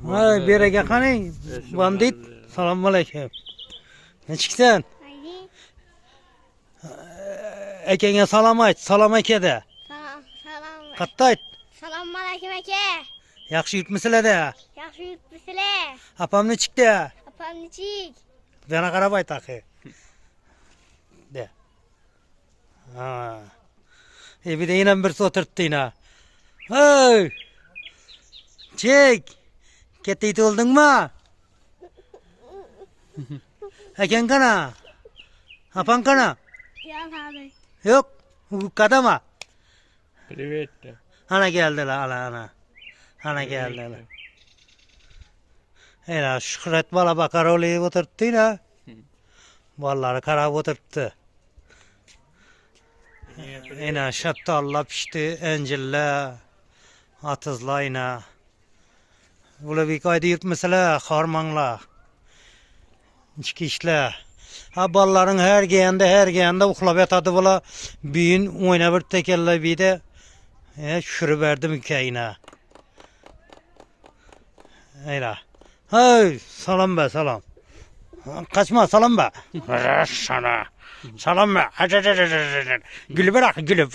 Hay berege qani? Bandit. Assalomu alaykum. Nechiksan? Akangga salom ayt. Salom akada. Salom. Qatta ayt. Assalomu alaykum aka. Yaxshi yuribmisizlar-da? Yaxshi yuribsizlar? Apam nechikda? Opam nechik? Bana qarab ayt axi. De. Ha. Bir de yine birisi oturttu yine. Hey! Çek! Kettiği oldun mu? Eken kana? Apan kana? Yok abi. Yok. Bu kadama. Привет. Ana geldiler ana. Ana geldiler. Ela Şükret bala bakar olayı oturttu yine. Vallahi karab oturttu. Yine şaptalla pişti, encille, atızla yine. Ula bir kaydı yırtmışlar, harmanla. İçki işler. Ha balların her geyende uxlab yatadı bula. Büyün oyna bir tekelle bir de. Şürü verdim hikayine. Eyla. Hey, salam be salam. Kaçma salam be. Sana. Salam be. Gülü bırak gülüp.